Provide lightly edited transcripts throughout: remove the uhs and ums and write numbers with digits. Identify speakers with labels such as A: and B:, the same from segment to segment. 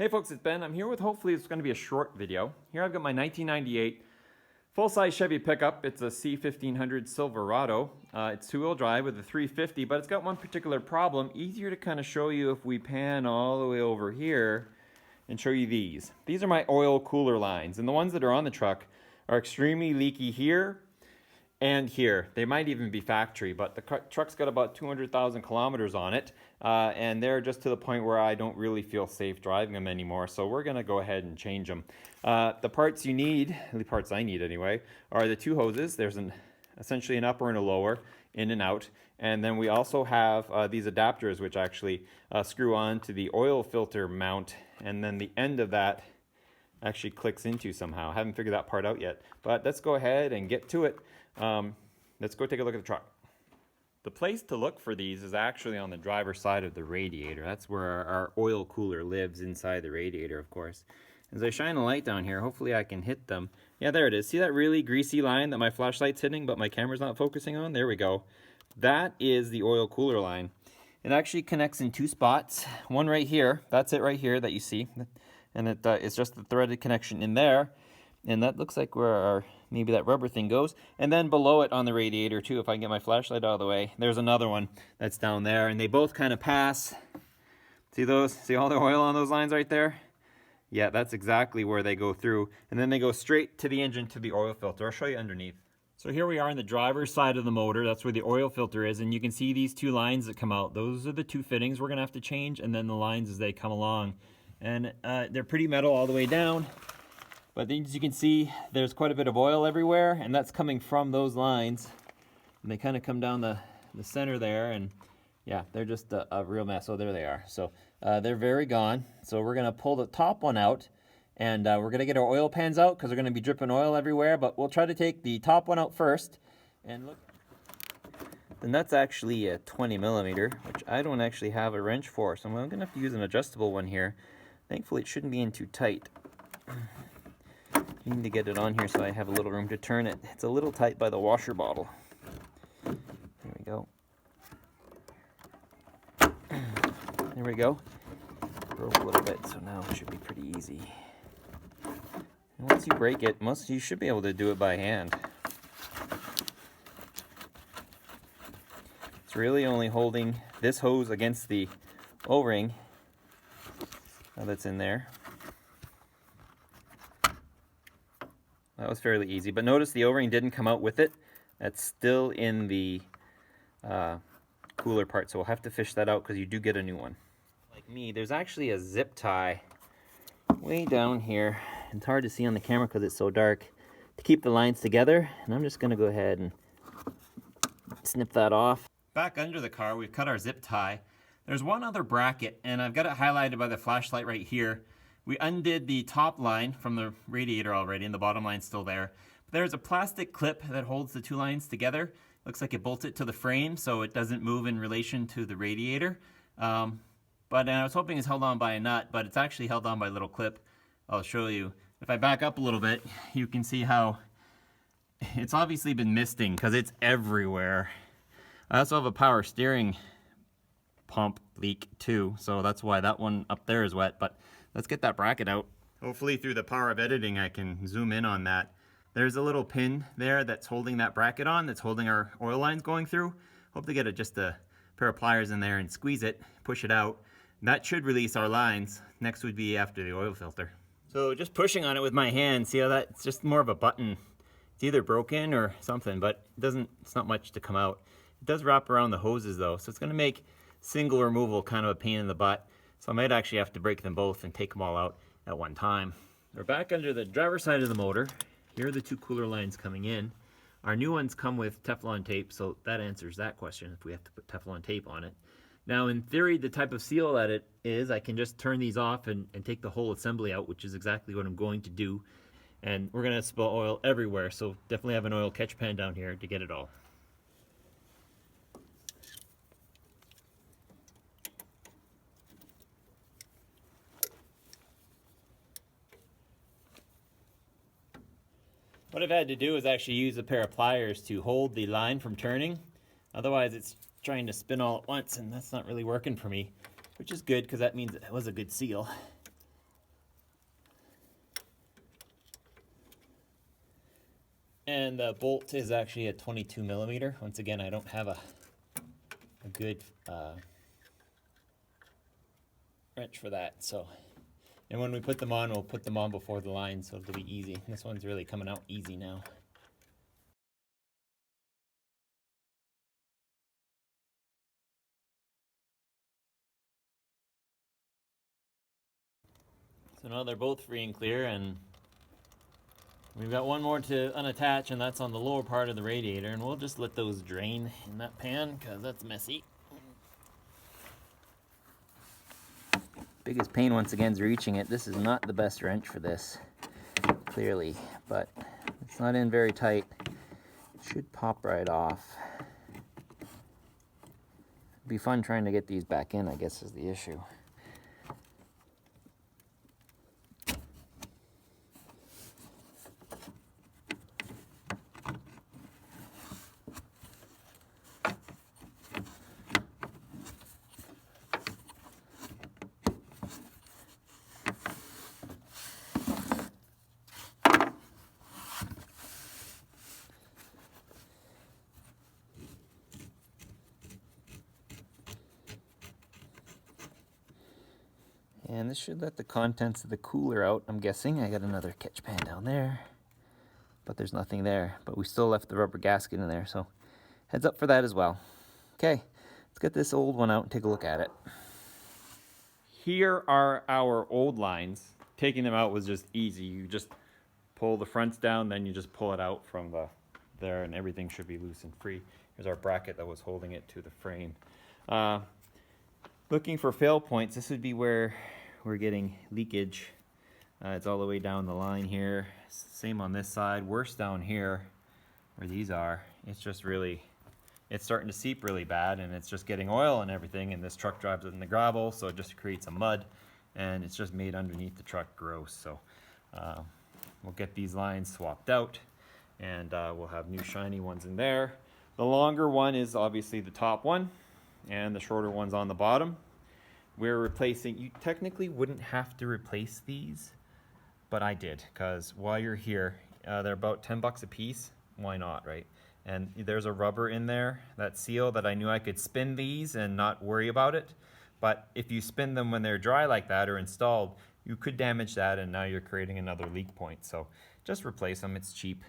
A: Hey folks, it's Ben. I'm here with, hopefully it's going to be a short video. Here I've got my 1998 full-size Chevy pickup. It's a C1500 Silverado. It's two-wheel drive with a 350, but it's got one particular problem. Easier to kind of show you if we pan all the way over here and show you these. These are my oil cooler lines, and the ones that are on the truck are extremely leaky here and here. They might even be factory, but the truck's got about 200,000 kilometers on it, and they're just to the point where I don't really feel safe driving them anymore, so we're going to go ahead and change them. The parts you need, the parts I need anyway, are the two hoses. There's essentially an upper and a lower, in and out, and then we also have these adapters which actually screw on to the oil filter mount, and then the end of that actually clicks into somehow. I haven't figured that part out yet, but let's go ahead and get to it. Let's go take a look at the truck. The place to look for these is actually on the driver's side of the radiator. That's where our oil cooler lives, inside the radiator, of course. As I shine a light down here, hopefully I can hit them. Yeah, there it is. See that really greasy line that my flashlight's hitting but my camera's not focusing on? There we go. That is the oil cooler line. It actually connects in two spots. One right here, that's it right here that you see. And it's just the threaded connection in there. And that looks like where our, maybe that rubber thing goes. And then below it on the radiator too, if I can get my flashlight out of the way, there's another one that's down there. And they both kind of pass. See those? See all the oil on those lines right there? Yeah, that's exactly where they go through. And then they go straight to the engine, to the oil filter. I'll show you underneath. So here we are on the driver's side of the motor. That's where the oil filter is. And you can see these two lines that come out. Those are the two fittings we're going to have to change. And then the lines as they come along. And they're pretty metal all the way down. But as you can see, there's quite a bit of oil everywhere, and that's coming from those lines. And they kind of come down the center there, and yeah, they're just a real mess. Oh, there they are. So they're very gone. So we're going to pull the top one out, and we're going to get our oil pans out because they're going to be dripping oil everywhere, but we'll try to take the top one out first. And look, and that's actually a 20 millimeter, which I don't actually have a wrench for, so I'm going to have to use an adjustable one here. Thankfully, it shouldn't be in too tight. I need to get it on here so I have a little room to turn it. It's a little tight by the washer bottle. There we go. There we go. Broke a little bit, so now it should be pretty easy. And once you break it, you should be able to do it by hand. It's really only holding this hose against the O-ring that's in there. That was fairly easy, but notice the O-ring didn't come out with it. That's still in the cooler part, so we'll have to fish that out because you do get a new one. Like me, there's actually a zip tie way down here. It's hard to see on the camera because it's so dark, to keep the lines together, and I'm just going to go ahead and snip that off. Back under the car, we've cut our zip tie. There's one other bracket, and I've got it highlighted by the flashlight right here. We undid the top line from the radiator already, and the bottom line's still there. But there's a plastic clip that holds the two lines together. Looks like it bolts it to the frame so it doesn't move in relation to the radiator. But I was hoping it's held on by a nut, but it's actually held on by a little clip. I'll show you. If I back up a little bit, you can see how it's obviously been misting because it's everywhere. I also have a power steering pump leak too, so that's why that one up there is wet. But let's get that bracket out. Hopefully through the power of editing I can zoom in on that. There's a little pin there that's holding that bracket on, that's holding our oil lines going through. Hope to get just a pair of pliers in there and squeeze it, push it out. That should release our lines. Next would be after the oil filter. So just pushing on it with my hand, see how it's just more of a button. It's either broken or something, but it's not much to come out. It does wrap around the hoses though, so it's gonna make single removal kind of a pain in the butt. So I might actually have to break them both and take them all out at one time. We're back under the driver's side of the motor. Here are the two cooler lines coming in. Our new ones come with Teflon tape, so that answers that question if we have to put Teflon tape on it. Now in theory, the type of seal that it is, I can just turn these off and take the whole assembly out, which is exactly what I'm going to do. And we're gonna spill oil everywhere, so definitely have an oil catch pan down here to get it all. What I've had to do is actually use a pair of pliers to hold the line from turning. Otherwise it's trying to spin all at once, and that's not really working for me, which is good because that means it was a good seal. And the bolt is actually a 22 millimeter. Once again, I don't have a good wrench for that. So, and when we put them on, we'll put them on before the line, so it'll be easy. This one's really coming out easy now. So now they're both free and clear, and we've got one more to unattach, and that's on the lower part of the radiator, and we'll just let those drain in that pan because that's messy. Biggest pain once again is reaching it. This is not the best wrench for this, clearly, but it's not in very tight. It should pop right off. It'd be fun trying to get these back in, I guess, is the issue. And this should let the contents of the cooler out, I'm guessing. I got another catch pan down there, but there's nothing there. But we still left the rubber gasket in there, so heads up for that as well. Okay, let's get this old one out and take a look at it. Here are our old lines. Taking them out was just easy. You just pull the fronts down, then you just pull it out from there, and everything should be loose and free. Here's our bracket that was holding it to the frame. Looking for fail points, this would be where we're getting leakage. It's all the way down the line here. Same on this side. Worse down here where these are. It's just really, it's starting to seep really bad, and it's just getting oil and everything, and this truck drives it in the gravel, so it just creates a mud, and it's just made underneath the truck gross. So we'll get these lines swapped out, and we'll have new shiny ones in there. The longer one is obviously the top one, and the shorter one's on the bottom. We're replacing, you technically wouldn't have to replace these, but I did, because while you're here, they're about 10 bucks a piece. Why not, right? And there's a rubber in there, that seal, that I knew I could spin these and not worry about it. But if you spin them when they're dry like that or installed, you could damage that, and now you're creating another leak point. So just replace them, it's cheap.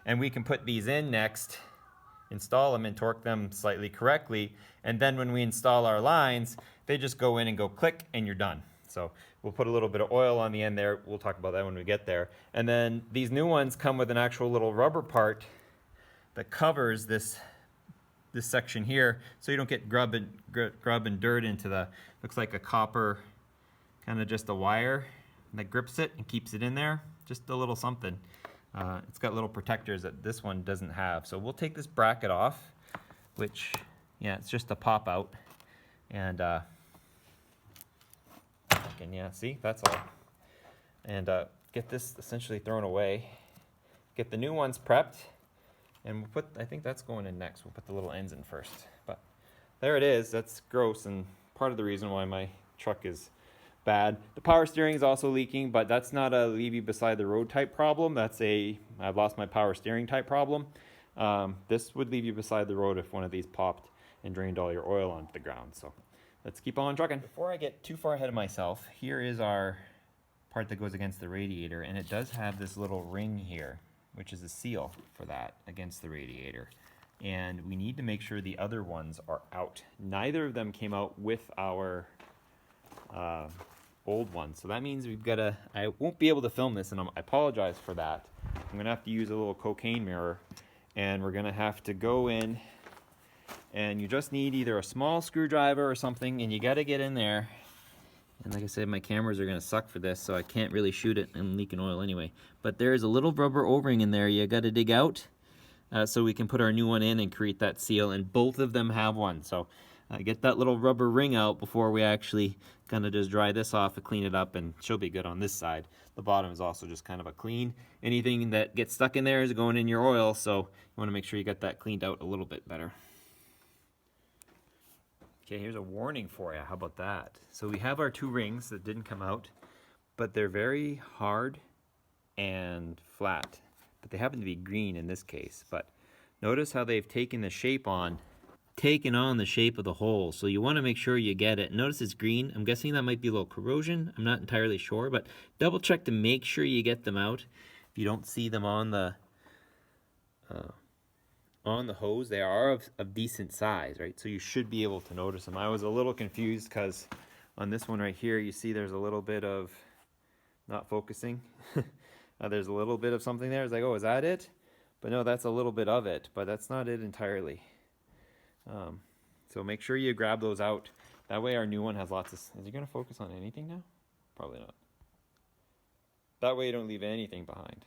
A: And we can put these in next, install them and torque them slightly correctly, and then when we install our lines, they just go in and go click, and you're done. So we'll put a little bit of oil on the end there. We'll talk about that when we get there. And then these new ones come with an actual little rubber part that covers this section here, so you don't get grub and dirt into the, looks like a copper, kind of just a wire that grips it and keeps it in there. Just a little something. It's got little protectors that this one doesn't have. So we'll take this bracket off, which, yeah, it's just a pop out. And yeah, see, that's all. And get this essentially thrown away. Get the new ones prepped, and we'll put, I think that's going in next. We'll put the little ends in first. But there it is. That's gross, and part of the reason why my truck is bad. The power steering is also leaking, but that's not a leave you beside the road type problem. That's a I've lost my power steering type problem. This would leave you beside the road if one of these popped and drained all your oil onto the ground. So let's keep on trucking. Before I get too far ahead of myself, here is our part that goes against the radiator, and it does have this little ring here, which is a seal for that against the radiator. And we need to make sure the other ones are out. Neither of them came out with our old one, so that means we've got to, I won't be able to film this, and I apologize for that. I'm gonna have to use a little cocaine mirror, and we're gonna have to go in, and you just need either a small screwdriver or something, and you got to get in there. And like I said, my cameras are gonna suck for this, so I can't really shoot it and leaking oil anyway. But there is a little rubber O-ring in there you got to dig out, so we can put our new one in and create that seal, and both of them have one. So get that little rubber ring out before we actually kind of just dry this off and clean it up, and she'll be good on this side. The bottom is also just kind of a clean. Anything that gets stuck in there is going in your oil, so you want to make sure you got that cleaned out a little bit better. Okay, here's a warning for you. How about that? So we have our two rings that didn't come out, but they're very hard and flat. but they happen to be green in this case. But notice how they've taken the shape on the shape of the hole. So you want to make sure you get it. Notice it's green. I'm guessing that might be a little corrosion. I'm not entirely sure, but double check to make sure you get them out. If you don't see them on the hose, they are of decent size, right? So you should be able to notice them. I was a little confused because on this one right here, you see there's a little bit of not focusing. There's a little bit of something there. It's like, oh, is that it? But no, that's a little bit of it, but that's not it entirely. So make sure you grab those out. That way our new one has lots of... Is he going to focus on anything now? Probably not. That way you don't leave anything behind.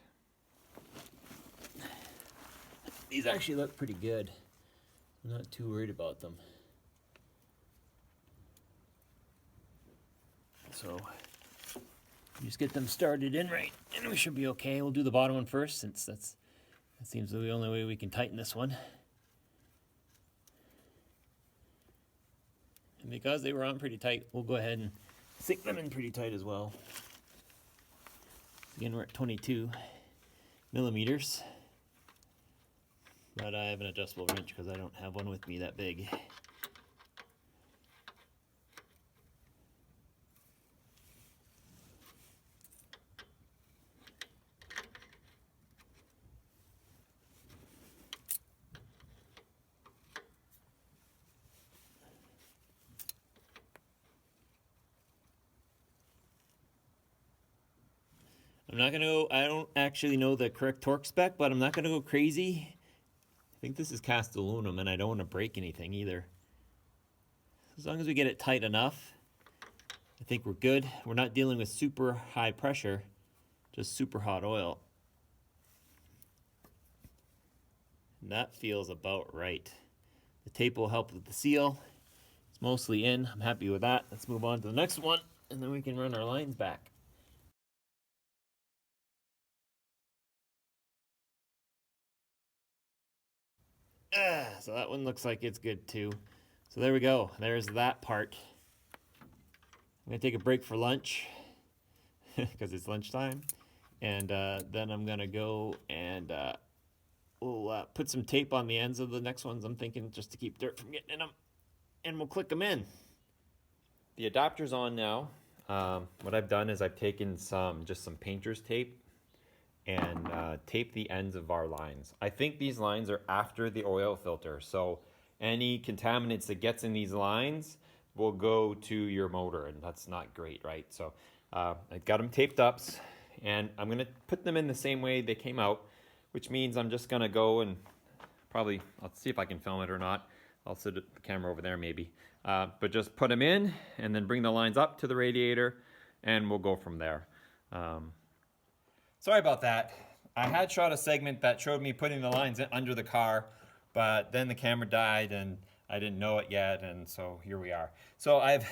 A: These actually look pretty good. I'm not too worried about them. So just get them started in right, and we should be okay. We'll do the bottom one first, since that seems the only way we can tighten this one. And because they were on pretty tight, we'll go ahead and sink them in pretty tight as well. Again, we're at 22 millimeters. But I have an adjustable wrench because I don't have one with me that big. I'm not gonna go, I don't actually know the correct torque spec, but I'm not gonna go crazy. I think this is cast aluminum and I don't want to break anything either. As long as we get it tight enough, I think we're good. We're not dealing with super high pressure, just super hot oil. And that feels about right. The tape will help with the seal. It's mostly in. I'm happy with that. Let's move on to the next one and then we can run our lines back. So that one looks like it's good too. So there we go. There's that part. I'm gonna take a break for lunch because it's lunchtime, and then I'm gonna go and we'll put some tape on the ends of the next ones. I'm thinking just to keep dirt from getting in them, and we'll click them in. The adapter's on now. What I've done is I've taken just some painter's tape and tape the ends of our lines. I think these lines are after the oil filter, so any contaminants that gets in these lines will go to your motor, and that's not great, right? So I got them taped up, and I'm gonna put them in the same way they came out, which means I'm just gonna go and probably, I'll see if I can film it or not. I'll set the camera over there maybe. But just put them in and then bring the lines up to the radiator, and we'll go from there. Sorry about that. I had shot a segment that showed me putting the lines in under the car, but then the camera died and I didn't know it yet, and so here we are. So I've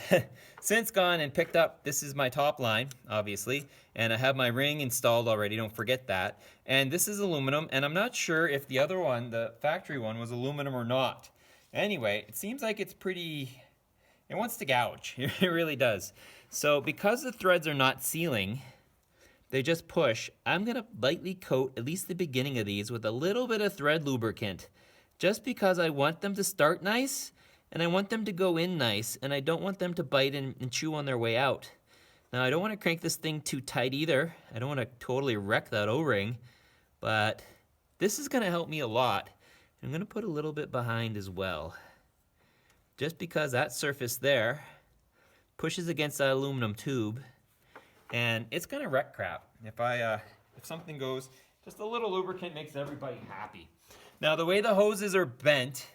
A: since gone and picked up, this is my top line, obviously, and I have my ring installed already, don't forget that. And this is aluminum, and I'm not sure if the other one, the factory one, was aluminum or not. Anyway, it seems like it's pretty, it wants to gouge, it really does. So because the threads are not sealing, they just push. I'm gonna lightly coat at least the beginning of these with a little bit of thread lubricant, just because I want them to start nice and I want them to go in nice, and I don't want them to bite and chew on their way out. Now I don't want to crank this thing too tight either. I don't want to totally wreck that O-ring, but this is gonna help me a lot. I'm gonna put a little bit behind as well, just because that surface there pushes against that aluminum tube, and it's gonna wreck crap. If something goes, just a little lubricant makes everybody happy. Now the way the hoses are bent,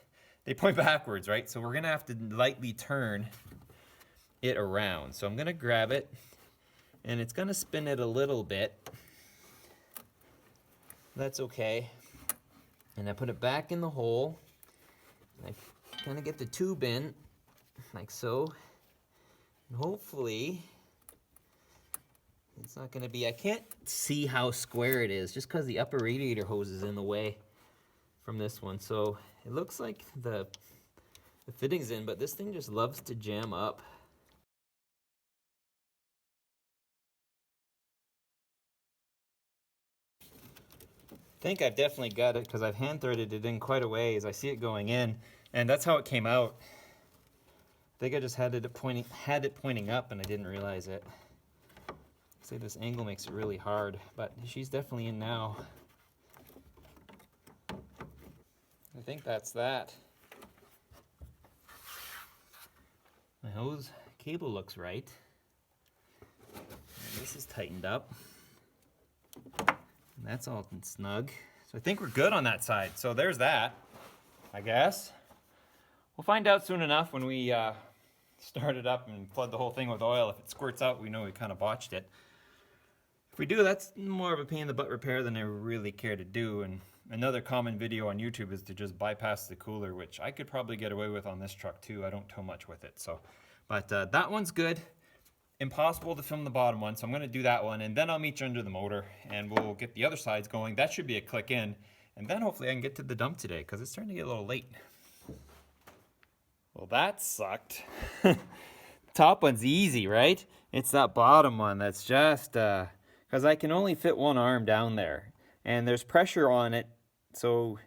A: they point backwards, right? So we're gonna have to lightly turn it around. So I'm gonna grab it, and it's gonna spin it a little bit. That's okay. And I put it back in the hole. I kind of get the tube in, like so. And hopefully, it's not gonna be, I can't see how square it is just because the upper radiator hose is in the way from this one. So it looks like the fitting's in, but this thing just loves to jam up. think I've definitely got it because I've hand threaded it in quite a ways. I see it going in, and that's how it came out. I think I just had it pointing up and I didn't realize it. See, this angle makes it really hard, but she's definitely in now. I think that's that. My hose cable looks right. And this is tightened up. And that's all snug. So I think we're good on that side. So there's that, I guess. We'll find out soon enough when we start it up and flood the whole thing with oil. If it squirts out, we know we kind of botched it. If we do, that's more of a pain in the butt repair than I really care to do. And another common video on YouTube is to just bypass the cooler, which I could probably get away with on this truck too. I don't tow much with it. So, but that one's good. Impossible to film the bottom one, so I'm going to do that one, and then I'll meet you under the motor, and we'll get the other sides going. That should be a click in, and then hopefully I can get to the dump today, because it's starting to get a little late. Well, that sucked. Top one's easy, right? It's that bottom one that's just, because I can only fit one arm down there, and there's pressure on it, so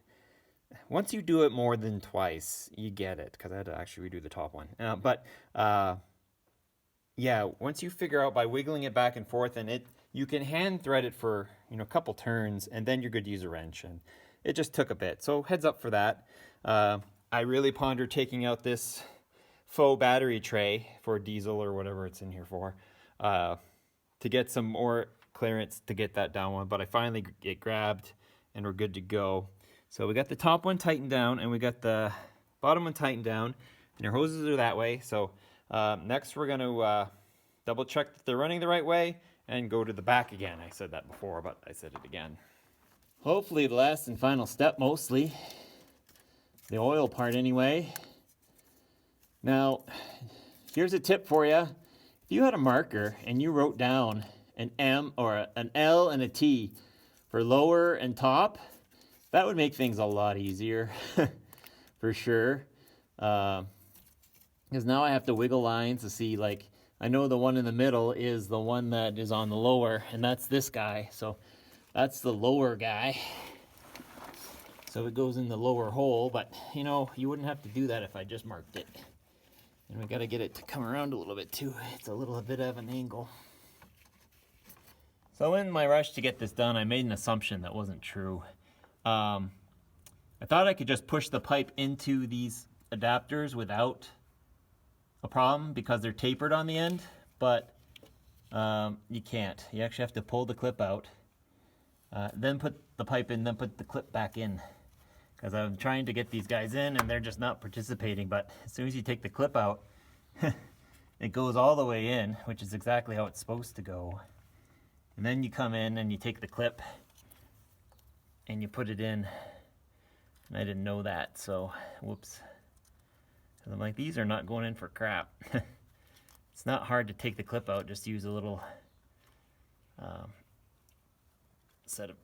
A: once you do it more than twice, you get it, because I had to actually redo the top one. Yeah, once you figure out by wiggling it back and forth, and you can hand thread it for a couple turns, and then you're good to use a wrench. And it just took a bit, so heads up for that. I really pondered taking out this faux battery tray for diesel or whatever it's in here for, to get some more clearance to get that down one. But I finally get grabbed, and we're good to go. So we got the top one tightened down, and we got the bottom one tightened down, and your hoses are that way. So next we're going to double check that they're running the right way and go to the back again. I said that before, but I said it again. Hopefully the last and final step, mostly. The oil part anyway. Now, here's a tip for you. If you had a marker and you wrote down an M or an L and a T for lower and top, that would make things a lot easier, for sure. Because now I have to wiggle lines to see, like, I know the one in the middle is the one that is on the lower, and that's this guy. So that's the lower guy. So it goes in the lower hole, but you wouldn't have to do that if I just marked it. And we got to get it to come around a little bit too. It's a little bit of an angle. So in my rush to get this done, I made an assumption that wasn't true. I thought I could just push the pipe into these adapters without a problem because they're tapered on the end, but you can't. You actually have to pull the clip out, then put the pipe in, then put the clip back in. Because I'm trying to get these guys in and they're just not participating, but as soon as you take the clip out, it goes all the way in, which is exactly how it's supposed to go. And then you come in and you take the clip and you put it in. And I didn't know that, so whoops. Because I'm like, these are not going in for crap. It's not hard to take the clip out, just use a little set of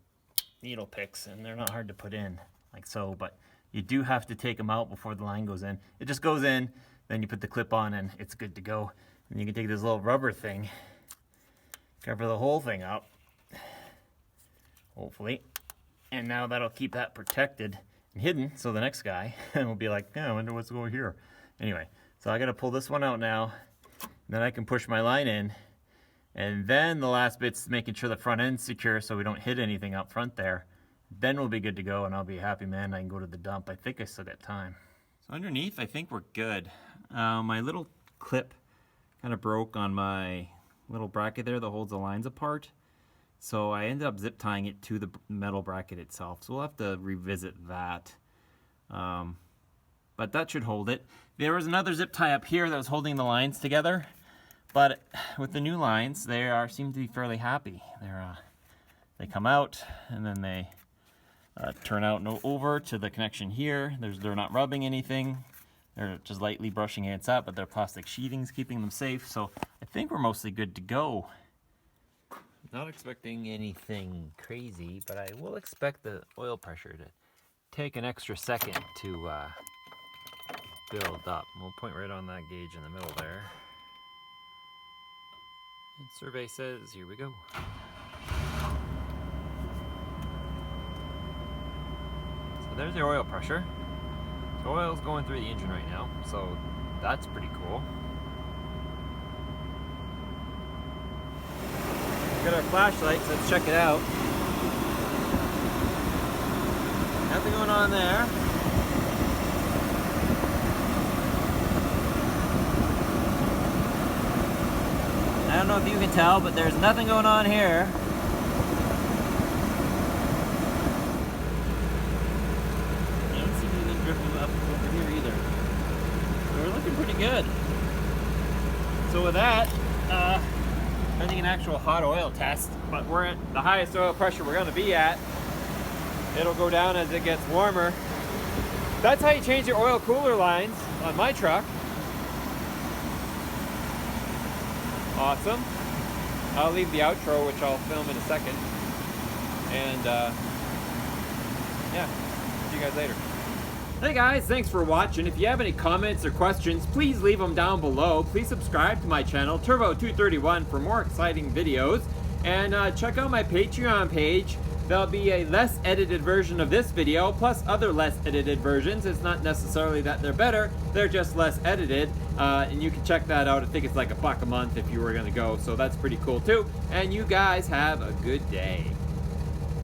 A: needle picks, and they're not hard to put in, like so, but you do have to take them out before the line goes in. It just goes in, then you put the clip on, and it's good to go. And you can take this little rubber thing, cover the whole thing up, hopefully, and now that'll keep that protected and hidden, so the next guy will be like, yeah, I wonder what's going here. Anyway, so I gotta pull this one out now, then I can push my line in, and then the last bit's making sure the front end's secure so we don't hit anything up front there. Then we'll be good to go, and I'll be a happy man. I can go to the dump. I think I still got time. So underneath, I think we're good. My little clip kind of broke on my little bracket there that holds the lines apart. So I ended up zip tying it to the metal bracket itself. So we'll have to revisit that. But that should hold it. There was another zip tie up here that was holding the lines together. But with the new lines, they seem to be fairly happy. They come out and then they turn out and over to the connection here. They're not rubbing anything. They're just lightly brushing against that, but their plastic sheathing's keeping them safe. So I think we're mostly good to go. Not expecting anything crazy, but I will expect the oil pressure to take an extra second to build up. We'll point right on that gauge in the middle there. And survey says, here we go. So there's the oil pressure. So oil's going through the engine right now, so that's pretty cool. Got our flashlights, let's check it out. Nothing going on there. I don't know if you can tell, but there's nothing going on here. I don't see anything dripping up over here either. So we're looking pretty good. So with that, I think an actual hot oil test, but we're at the highest oil pressure we're going to be at. It'll go down as it gets warmer. That's how you change your oil cooler lines on my truck. Awesome. I'll leave the outro, which I'll film in a second. And yeah, see you guys later. Hey guys, thanks for watching. If you have any comments or questions, please leave them down below. Please subscribe to my channel, Turbo231, for more exciting videos. And check out my Patreon page. There'll be a less edited version of this video, plus other less edited versions. It's not necessarily that they're better, they're just less edited. And you can check that out. I think it's like $1 a month if you were gonna go, so that's pretty cool too. And you guys have a good day.